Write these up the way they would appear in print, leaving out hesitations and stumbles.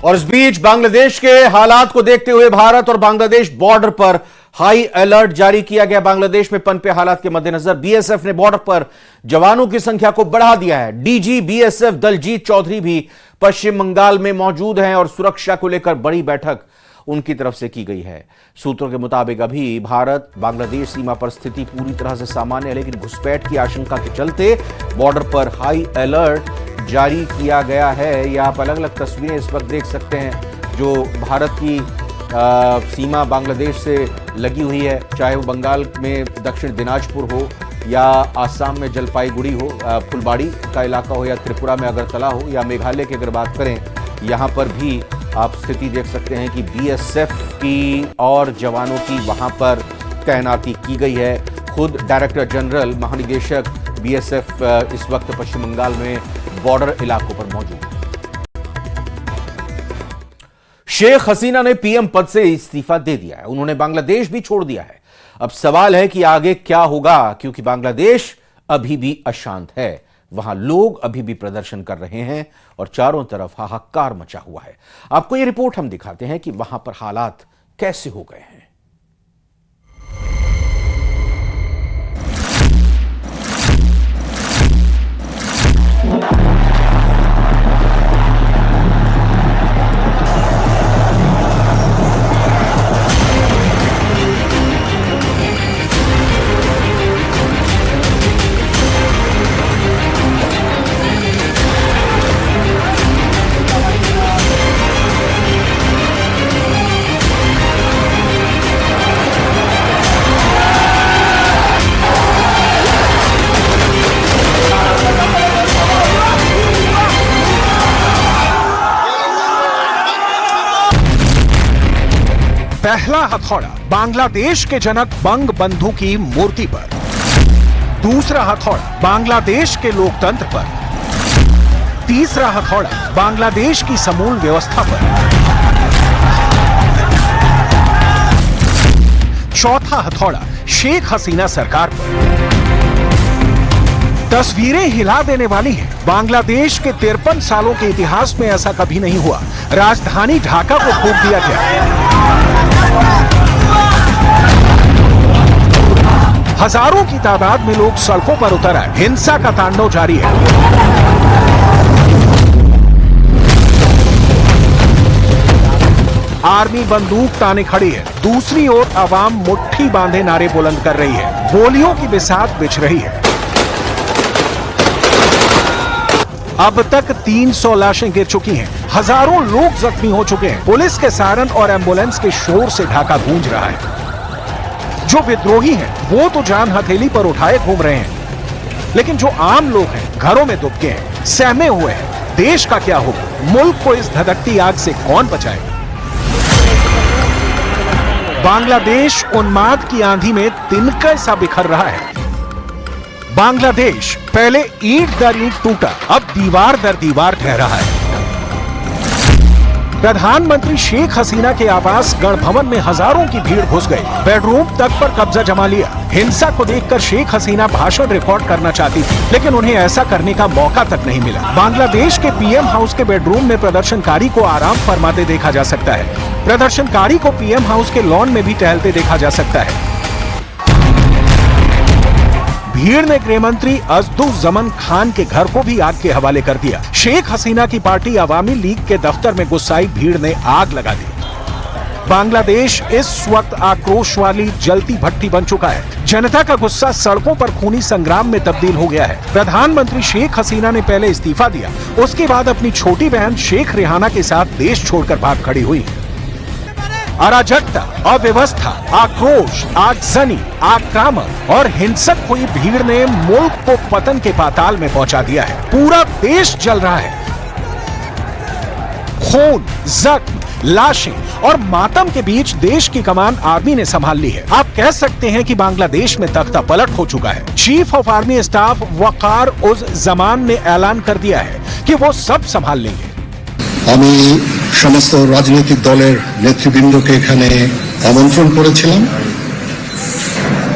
और इस बीच बांग्लादेश के हालात को देखते हुए भारत और बांग्लादेश बॉर्डर पर हाई अलर्ट जारी किया गया। बांग्लादेश में पनपे हालात के मद्देनजर बीएसएफ ने बॉर्डर पर जवानों की संख्या को बढ़ा दिया है। डीजी बीएसएफ दलजीत चौधरी भी पश्चिम बंगाल में मौजूद हैं और सुरक्षा को लेकर बड़ी बैठक उनकी तरफ से की गई है। सूत्रों के मुताबिक अभी भारत बांग्लादेश सीमा पर स्थिति पूरी तरह से सामान्य है, लेकिन घुसपैठ की आशंका के चलते बॉर्डर पर हाई अलर्ट जारी किया गया है। ये आप अलग अलग तस्वीरें इस वक्त देख सकते हैं जो भारत की सीमा बांग्लादेश से लगी हुई है, चाहे वो बंगाल में दक्षिण दिनाजपुर हो या आसाम में जलपाईगुड़ी हो, फुलबाड़ी का इलाका हो, या त्रिपुरा में अगरतला हो, या मेघालय की अगर बात करें, यहाँ पर भी आप स्थिति देख सकते हैं कि बीएसएफ की और जवानों की वहाँ पर तैनाती की गई है। खुद डायरेक्टर जनरल महानिदेशक बीएसएफ इस वक्त पश्चिम बंगाल में बॉर्डर इलाकों पर मौजूद है। शेख हसीना ने पीएम पद से इस्तीफा दे दिया है, उन्होंने बांग्लादेश भी छोड़ दिया है। अब सवाल है कि आगे क्या होगा, क्योंकि बांग्लादेश अभी भी अशांत है, वहां लोग अभी भी प्रदर्शन कर रहे हैं और चारों तरफ हाहाकार मचा हुआ है। आपको यह रिपोर्ट हम दिखाते हैं कि वहां पर हालात कैसे हो गए हैं। पहला हथौड़ा बांग्लादेश के जनक बंग बंधु की मूर्ति पर, दूसरा हथौड़ा बांग्लादेश के लोकतंत्र पर, तीसरा हथौड़ा बांग्लादेश की समूल व्यवस्था पर, चौथा हथौड़ा शेख हसीना सरकार पर। तस्वीरें हिला देने वाली हैं। बांग्लादेश के 53 सालों के इतिहास में ऐसा कभी नहीं हुआ। राजधानी ढाका को फूंक दिया गया। हजारों की तादाद में लोग सड़कों पर उतर आए। हिंसा का तांडव जारी है। आर्मी बंदूक ताने खड़ी है, दूसरी ओर आवाम मुट्ठी बांधे नारे बुलंद कर रही है। गोलियों की बिसात बिछ रही है। अब तक 300 लाशें गिर चुकी हैं, हजारों लोग जख्मी हो चुके हैं। पुलिस के सायरन और एम्बुलेंस के शोर से ढाका गूंज रहा है। जो विद्रोही हैं, वो तो जान हथेली पर उठाए घूम रहे हैं, लेकिन जो आम लोग हैं, घरों में दुबके हैं, सहमे हुए हैं। देश का क्या होगा? मुल्क को इस धधकती आग से कौन बचाएगा? बांग्लादेश उन्माद की आंधी में तिनका सा बिखर रहा है। बांग्लादेश पहले ईंट दर ईंट टूटा, अब दीवार दर दीवार ढह रहा है। प्रधानमंत्री शेख हसीना के आवास गण भवन में हजारों की भीड़ घुस गई, बेडरूम तक पर कब्जा जमा लिया। हिंसा को देखकर शेख हसीना भाषण रिकॉर्ड करना चाहती थी, लेकिन उन्हें ऐसा करने का मौका तक नहीं मिला। बांग्लादेश के पीएम हाउस के बेडरूम में प्रदर्शनकारी को आराम फरमाते देखा जा सकता है। प्रदर्शनकारी को पीएम हाउस के लॉन में भी टहलते देखा जा सकता है। भीड़ ने गृह मंत्री अज़दुज़्ज़मन खान के घर को भी आग के हवाले कर दिया। शेख हसीना की पार्टी अवामी लीग के दफ्तर में गुस्साई भीड़ ने आग लगा दी। बांग्लादेश इस वक्त आक्रोश वाली जलती भट्टी बन चुका है। जनता का गुस्सा सड़कों पर खूनी संग्राम में तब्दील हो गया है। प्रधानमंत्री शेख हसीना ने पहले इस्तीफा दिया, उसके बाद अपनी छोटी बहन शेख रेहाना के साथ देश छोड़कर भाग खड़ी हुई। अराजकता, अव्यवस्था, आक्रोश, आगजनी, आक्रामक और हिंसक हुई भीड़ ने मुल्क को पतन के पाताल में पहुंचा दिया है। पूरा देश जल रहा है। खून, जख्म, लाशें और मातम के बीच देश की कमान आर्मी ने संभाल ली है। आप कह सकते हैं कि बांग्लादेश में तख्ता पलट हो चुका है। चीफ ऑफ आर्मी स्टाफ वकार उज जमान ने ऐलान कर दिया है कि वो सब संभाल लेंगे। আমি সমস্ত রাজনৈতিক দলের নেতৃবৃন্দকে এখানে আমন্ত্রণ করেছিলাম,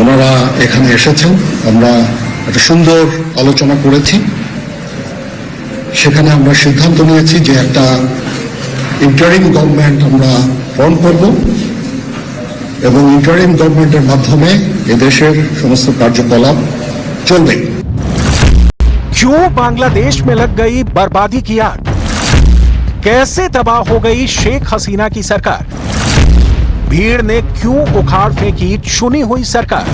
ওনারা এখানে এসেছেন। আমরা একটা সুন্দর আলোচনা করেছি। সেখানে আমরা সিদ্ধান্ত নিয়েছি যে একটা ইন্টারিম গভর্নমেন্ট আমরা ফর্ম করব এবং ইন্টারিম গভর্নমেন্টের মাধ্যমে এদেশের সমস্ত কার্যকলাপ চলবে। क्यों बांग्लादेश में लग गई बर्बादी की आग? कैसे तबाह हो गई शेख हसीना की सरकार? भीड़ ने क्यों उखाड़ फेंकी चुनी हुई सरकार?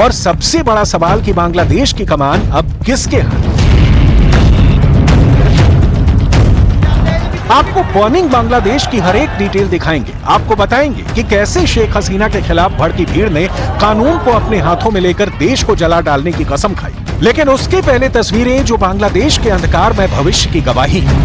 और सबसे बड़ा सवाल कि बांग्लादेश की कमान अब किसके हाथ? आपको बर्निंग बांग्लादेश की हर एक डिटेल दिखाएंगे। आपको बताएंगे कि कैसे शेख हसीना के खिलाफ भड़की भीड़ ने कानून को अपने हाथों में लेकर देश को जला डालने की कसम खाई। लेकिन उसके पहले तस्वीरें जो बांग्लादेश के अंधकार में भविष्य की गवाही है।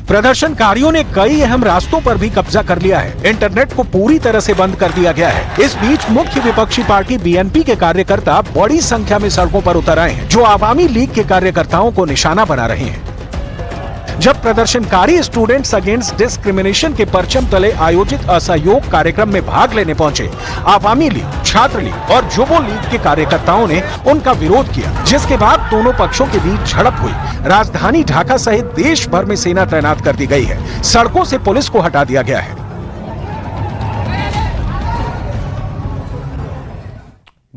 प्रदर्शनकारियों ने कई अहम रास्तों पर भी कब्जा कर लिया है। इंटरनेट को पूरी तरह से बंद कर दिया गया है। इस बीच मुख्य विपक्षी पार्टी बीएनपी के कार्यकर्ता बड़ी संख्या में सड़कों पर उतर आए हैं, जो आवामी लीग के कार्यकर्ताओं को निशाना बना रहे हैं। जब प्रदर्शनकारी स्टूडेंट्स अगेंस्ट डिस्क्रिमिनेशन के परचम तले आयोजित असहयोग कार्यक्रम में भाग लेने पहुंचे, आवामी लीग, छात्र लीग और जुबो लीग के कार्यकर्ताओं ने उनका विरोध किया, जिसके बाद दोनों पक्षों के बीच झड़प हुई। राजधानी ढाका सहित देश भर में सेना तैनात कर दी गई है। सड़कों से पुलिस को हटा दिया गया है।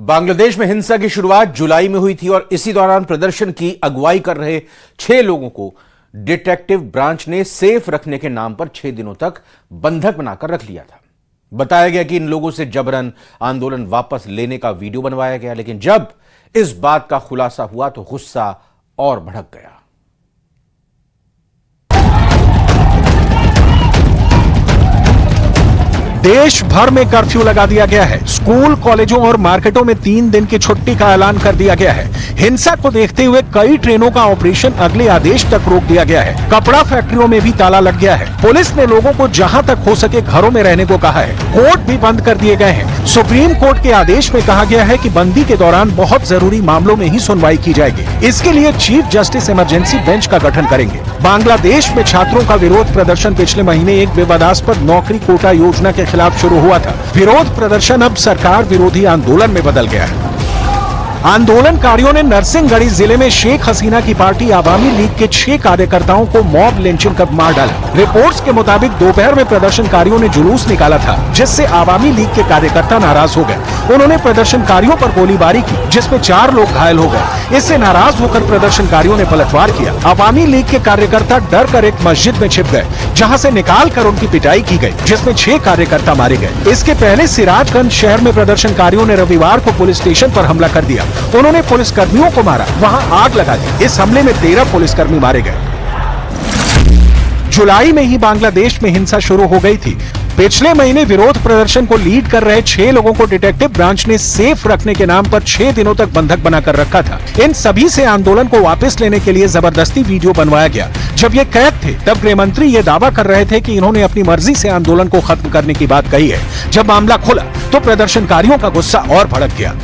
बांग्लादेश में हिंसा की शुरुआत जुलाई में हुई थी और इसी दौरान प्रदर्शन की अगुवाई कर रहे 6 लोगों को डिटेक्टिव ब्रांच ने सेफ रखने के नाम पर 6 दिनों तक बंधक बनाकर रख लिया था। बताया गया कि इन लोगों से जबरन आंदोलन वापस लेने का वीडियो बनवाया गया, लेकिन जब इस बात का खुलासा हुआ तो गुस्सा और भड़क गया। देश भर में कर्फ्यू लगा दिया गया है। स्कूल, कॉलेजों और मार्केटों में 3 दिन की छुट्टी का ऐलान कर दिया गया है। हिंसा को देखते हुए कई ट्रेनों का ऑपरेशन अगले आदेश तक रोक दिया गया है। कपड़ा फैक्ट्रियों में भी ताला लग गया है। पुलिस ने लोगों को जहां तक हो सके घरों में रहने को कहा है। कोर्ट भी बंद कर दिए गए हैं। सुप्रीम कोर्ट के आदेश में कहा गया है कि बंदी के दौरान बहुत जरूरी मामलों में ही सुनवाई की जाएगी। इसके लिए चीफ जस्टिस इमरजेंसी बेंच का गठन करेंगे। बांग्लादेश में छात्रों का विरोध प्रदर्शन पिछले महीने एक विवादास्पद नौकरी कोटा योजना के खिलाफ शुरू हुआ था। विरोध प्रदर्शन अब सरकार विरोधी आंदोलन में बदल गया है। आंदोलनकारियों ने नरसिंहगढ़ी जिले में शेख हसीना की पार्टी आवामी लीग के 6 कार्यकर्ताओं को मॉब लिंचिंग कर मार डाला। रिपोर्ट्स के मुताबिक दोपहर में प्रदर्शनकारियों ने जुलूस निकाला था, जिससे आवामी लीग के कार्यकर्ता नाराज हो गए। उन्होंने प्रदर्शनकारियों पर गोलीबारी की, जिसमें 4 लोग घायल हो गए। इससे नाराज होकर प्रदर्शनकारियों ने पलटवार किया। आवामी लीग के कार्यकर्ता डर कर एक मस्जिद में छिप गए, जहाँ से निकाल कर उनकी पिटाई की गई, जिसमें 6 कार्यकर्ता मारे गए। इसके पहले सिराजगंज शहर में प्रदर्शनकारियों ने रविवार को पुलिस स्टेशन पर हमला कर दिया। उन्होंने पुलिसकर्मियों को मारा, वहां आग लगा दी। इस हमले में 13 पुलिसकर्मी मारे गए। जुलाई में ही बांग्लादेश में हिंसा शुरू हो गई थी। पिछले महीने विरोध प्रदर्शन को लीड कर रहे 6 लोगों को डिटेक्टिव ब्रांच ने सेफ रखने के नाम पर 6 दिनों तक बंधक बनाकर रखा था। इन सभी से आंदोलन को वापस लेने के लिए जबरदस्ती वीडियो बनवाया गया। जब ये कैद थे तब गृह मंत्री ये दावा कर रहे थे कि इन्होंने अपनी मर्जी से आंदोलन को खत्म करने की बात कही है। जब मामला खुला तो प्रदर्शनकारियों का गुस्सा और भड़क गया।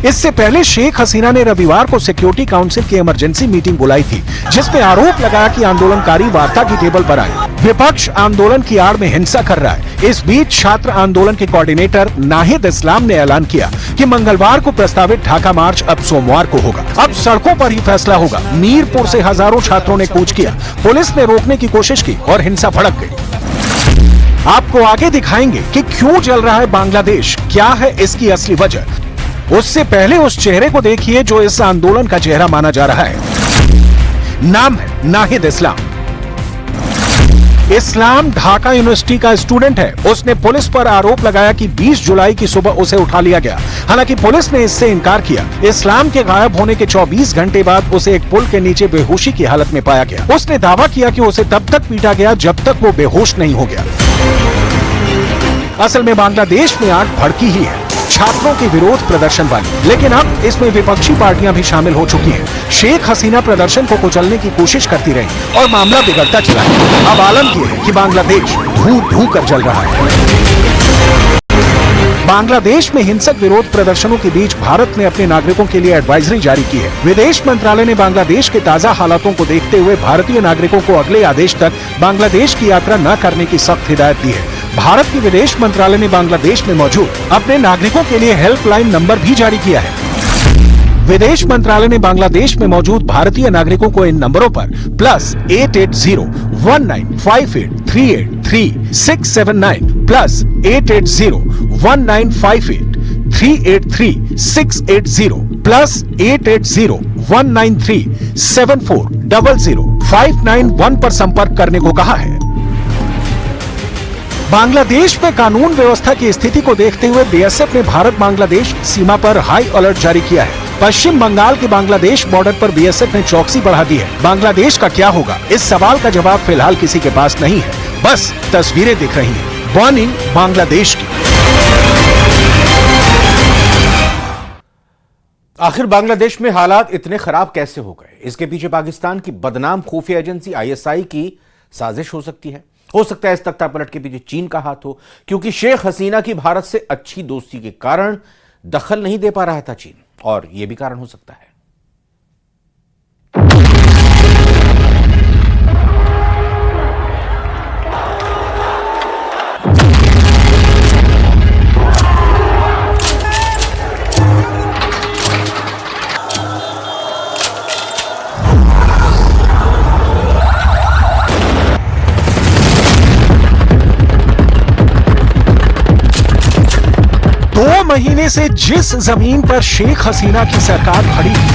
इससे पहले शेख हसीना ने रविवार को सिक्योरिटी काउंसिल की इमरजेंसी मीटिंग बुलाई थी, जिसमें आरोप लगाया कि आंदोलनकारी वार्ता की टेबल पर आए। विपक्ष आंदोलन की आड़ में हिंसा कर रहा है। इस बीच छात्र आंदोलन के कोऑर्डिनेटर नाहिद इस्लाम ने ऐलान किया कि मंगलवार को प्रस्तावित ढाका मार्च अब सोमवार को होगा। अब सड़कों पर ही फैसला होगा। मीरपुर से हजारों छात्रों ने कूच किया। पुलिस ने रोकने की कोशिश की और हिंसा भड़क गई। आपको आगे दिखाएंगे कि क्यों जल रहा है बांग्लादेश, क्या है इसकी असली वजह। उससे पहले उस चेहरे को देखिए जो इस आंदोलन का चेहरा माना जा रहा है। नाम है नाहिद इस्लाम। इस्लाम ढाका यूनिवर्सिटी का स्टूडेंट है। उसने पुलिस पर आरोप लगाया कि 20 जुलाई की सुबह उसे उठा लिया गया। हालांकि पुलिस ने इससे इनकार किया। इस्लाम के गायब होने के 24 घंटे बाद उसे एक पुल के नीचे बेहोशी की हालत में पाया गया। उसने दावा किया कि उसे तब तक पीटा गया जब तक वो बेहोश नहीं हो गया। असल में बांग्लादेश में आग भड़की ही है, छात्रों के विरोध प्रदर्शन वाली। लेकिन अब इसमें विपक्षी पार्टियां भी शामिल हो चुकी हैं। शेख हसीना प्रदर्शन को कुचलने की कोशिश करती रही और मामला बिगड़ता चला। अब आलम यह है कि बांग्लादेश धू कर जल रहा है। बांग्लादेश में हिंसक विरोध प्रदर्शनों के बीच भारत ने अपने नागरिकों के लिए एडवाइजरी जारी की है। विदेश मंत्रालय ने बांग्लादेश के ताजा हालातों को देखते हुए भारतीय नागरिकों को अगले आदेश तक बांग्लादेश की यात्रा न करने की सख्त हिदायत दी है। भारत के विदेश मंत्रालय ने बांग्लादेश में मौजूद अपने नागरिकों के लिए हेल्पलाइन नंबर भी जारी किया है। विदेश मंत्रालय ने बांग्लादेश में मौजूद भारतीय नागरिकों को इन नंबरों पर +880-1958-383-679 +880-1958-383-680 +880-193-7400-591 पर संपर्क करने को कहा है। बांग्लादेश में कानून व्यवस्था की स्थिति को देखते हुए बीएसएफ ने भारत बांग्लादेश सीमा पर हाई अलर्ट जारी किया है। पश्चिम बंगाल के बांग्लादेश बॉर्डर पर बीएसएफ ने चौकसी बढ़ा दी है। बांग्लादेश का क्या होगा, इस सवाल का जवाब फिलहाल किसी के पास नहीं है, बस तस्वीरें दिख रही हैं। वार्निंग बांग्लादेश की। आखिर बांग्लादेश में हालात इतने खराब कैसे हो गए? इसके पीछे पाकिस्तान की बदनाम खुफिया एजेंसी आईएसआई की साजिश हो सकती है। हो सकता है इस तख्तापलट के पीछे चीन का हाथ हो, क्योंकि शेख हसीना की भारत से अच्छी दोस्ती के कारण दखल नहीं दे पा रहा था चीन, और यह भी कारण हो सकता है। महीने से जिस जमीन पर शेख हसीना की सरकार खड़ी थी,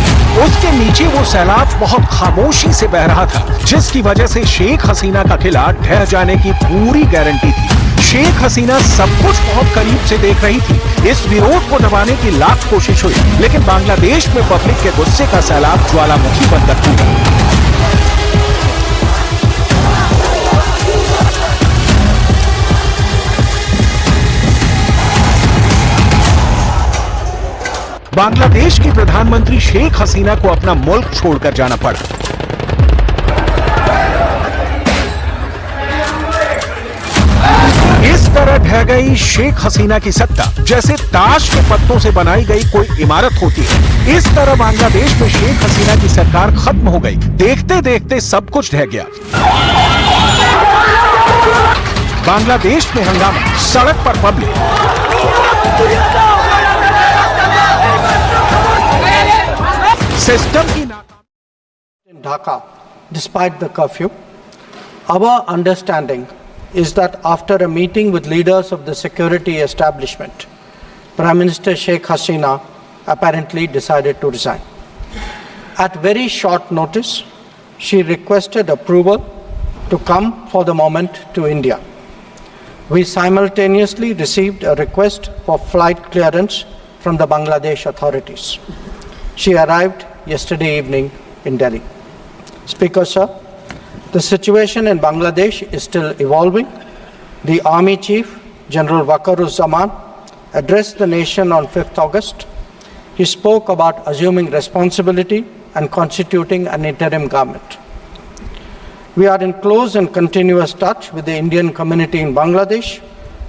उसके नीचे वो सैलाब बहुत खामोशी से बह रहा था, जिसकी वजह से शेख हसीना का किला ढह जाने की पूरी गारंटी थी। शेख हसीना सब कुछ बहुत करीब से देख रही थी। इस विरोध को दबाने की लाख कोशिश हुई, लेकिन बांग्लादेश में पब्लिक के गुस्से का सैलाब ज्वालामुखी बनकर टूटा। बांग्लादेश की प्रधानमंत्री शेख हसीना को अपना मुल्क छोड़कर जाना पड़ा। इस तरह ढह गई शेख हसीना की सत्ता, जैसे ताश के पत्तों से बनाई गई कोई इमारत होती है। इस तरह बांग्लादेश में शेख हसीना की सरकार खत्म हो गई। देखते देखते सब कुछ ढह गया। बांग्लादेश में हंगामा, सड़क पर पब्लिक। सिस्टम की In Dhaka, despite the curfew, our understanding is that after a meeting with leaders of the security establishment, Prime Minister Sheikh Hasina apparently decided to resign. At very short notice, she requested approval to come for the moment to India. We simultaneously received a request for flight clearance from the Bangladesh authorities. She arrived yesterday evening in Delhi. Speaker, sir, the situation in Bangladesh is still evolving. The Army Chief, General Waqaruzzaman, addressed the nation on 5th August. He spoke about assuming responsibility and constituting an interim government. We are in close and continuous touch with the Indian community in Bangladesh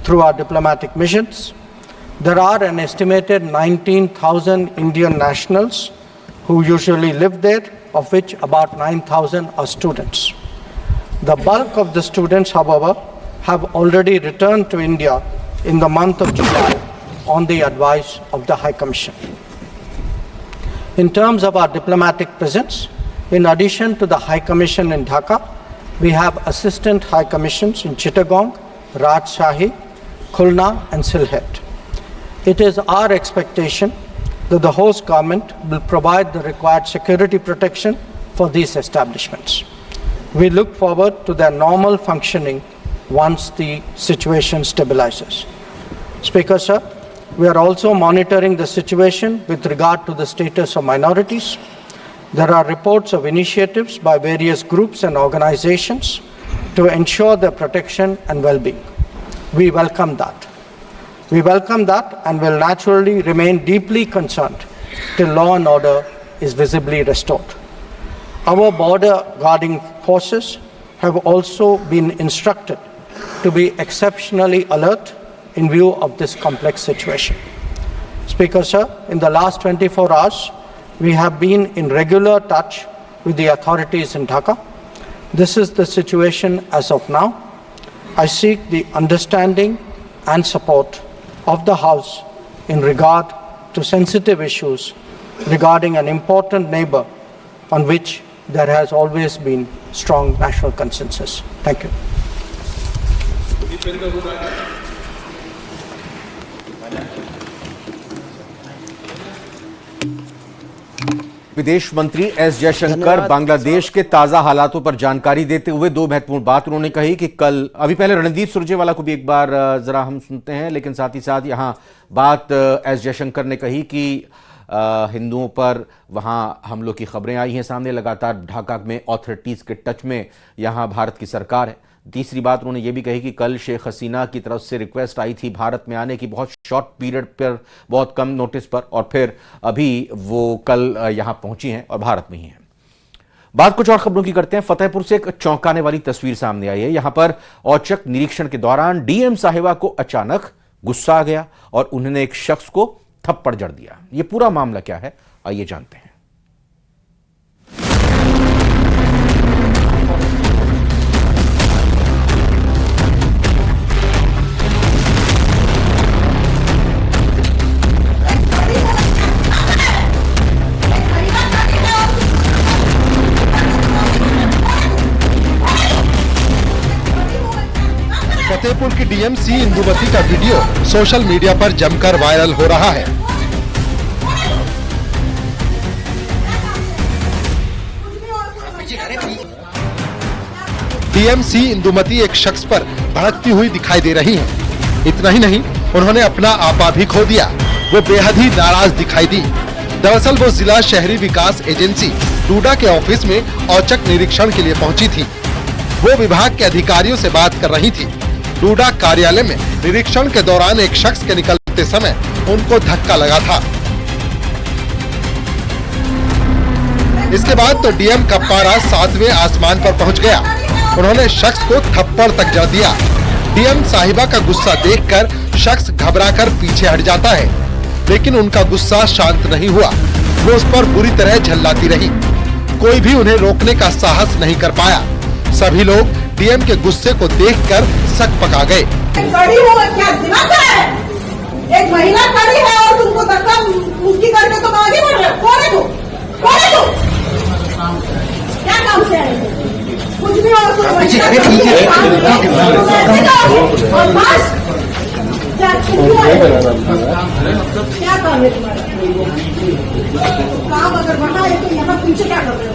through our diplomatic missions. There are an estimated 19,000 Indian nationals who usually live there, of which about 9,000 are students. The bulk of the students, however, have already returned to India in the month of July on the advice of the High Commission. In terms of our diplomatic presence, in addition to the High Commission in Dhaka, we have assistant High Commissions in Chittagong, Rajshahi, Khulna and Sylhet. It is our expectation that the host government will provide the required security protection for these establishments. We look forward to their normal functioning once the situation stabilizes. Speaker, sir, we are also monitoring the situation with regard to the status of minorities. There are reports of initiatives by various groups and organizations to ensure their protection and well-being. We welcome that. We welcome that and will naturally remain deeply concerned till law and order is visibly restored. Our border guarding forces have also been instructed to be exceptionally alert in view of this complex situation. Speaker, sir, in the last 24 hours, we have been in regular touch with the authorities in Dhaka. This is the situation as of now. I seek the understanding and support of the House in regard to sensitive issues regarding an important neighbor on which there has always been strong national consensus. Thank you. विदेश मंत्री S Jaishankar Bangladesh के ताजा हालातों पर जानकारी देते हुए दो महत्वपूर्ण बात उन्होंने कही कि कल अभी पहले रणदीप सुरजेवाला को भी एक बार जरा हम सुनते हैं, लेकिन साथ ही साथ यहां बात एस जयशंकर ने कही कि हिंदुओं पर वहां हमलों की खबरें आई हैं सामने, लगातार ढाका में ऑथोरिटीज के टच में यहां भारत की सरकार है। तीसरी बात उन्होंने ये भी कही कि कल शेख हसीना की तरफ से रिक्वेस्ट आई थी भारत में आने की, बहुत शॉर्ट पीरियड पर, बहुत कम नोटिस पर, और फिर अभी वो कल यहां पहुंची हैं और भारत में ही हैं। बात कुछ और खबरों की करते हैं। फतेहपुर से एक चौंकाने वाली तस्वीर सामने आई है। यहां पर औचक निरीक्षण के दौरान डीएम साहिबा को अचानक गुस्सा आ गया और उन्होंने एक शख्स को थप्पड़ जड़ दिया। यह पूरा मामला क्या है, आइए जानते हैं। फतेहपुर की डीएमसी इंदुमती का वीडियो सोशल मीडिया पर जमकर वायरल हो रहा है। डीएमसी इंदुमती एक शख्स पर भड़कती हुई दिखाई दे रही हैं। इतना ही नहीं, उन्होंने अपना आपा भी खो दिया। वो बेहद ही नाराज दिखाई दी। दरअसल वो जिला शहरी विकास एजेंसी डूडा के ऑफिस में औचक निरीक्षण के लिए पहुंची थी। वो विभाग के अधिकारियों से बात कर रही थी। डूडा कार्यालय में निरीक्षण के दौरान एक शख्स के निकलते समय उनको धक्का लगा था। इसके बाद तो डीएम का पारा 7वें आसमान पर पहुंच गया। उन्होंने शख्स को थप्पड़ तक जड़ दिया। डीएम साहिबा का गुस्सा देखकर शख्स घबराकर पीछे हट जाता है, लेकिन उनका गुस्सा शांत नहीं हुआ। वो उस पर बुरी तरह झल्लाती रही। कोई भी उन्हें रोकने का साहस नहीं कर पाया। सभी लोग डीएम के गुस्से को देखकर सक पका गए। खड़ी हो, क्या दिमाग है? एक महिला खड़ी है और तुमको धक्का मुक्की करके तुम आगे बढ़ रहे हो। कौन है तू? कौन है तू? क्या काम से आए हो? कुछ भी और कोई महिला और बस क्या काम है तुम्हारा? काम अगर बढ़ा है तो यहाँ पीछे क्या कर रहे हो?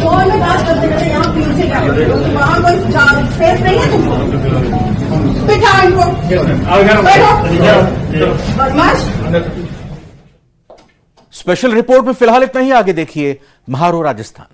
कौन बात करते करते यहाँ पीछे क्या कर रहे हो? वहाँ कोई स्पेस नहीं है तुमको? बिठाओ इनको, बैठो बदमाश। स्पेशल रिपोर्ट में फिलहाल इतना ही। आगे देखिए महारो राजस्थान।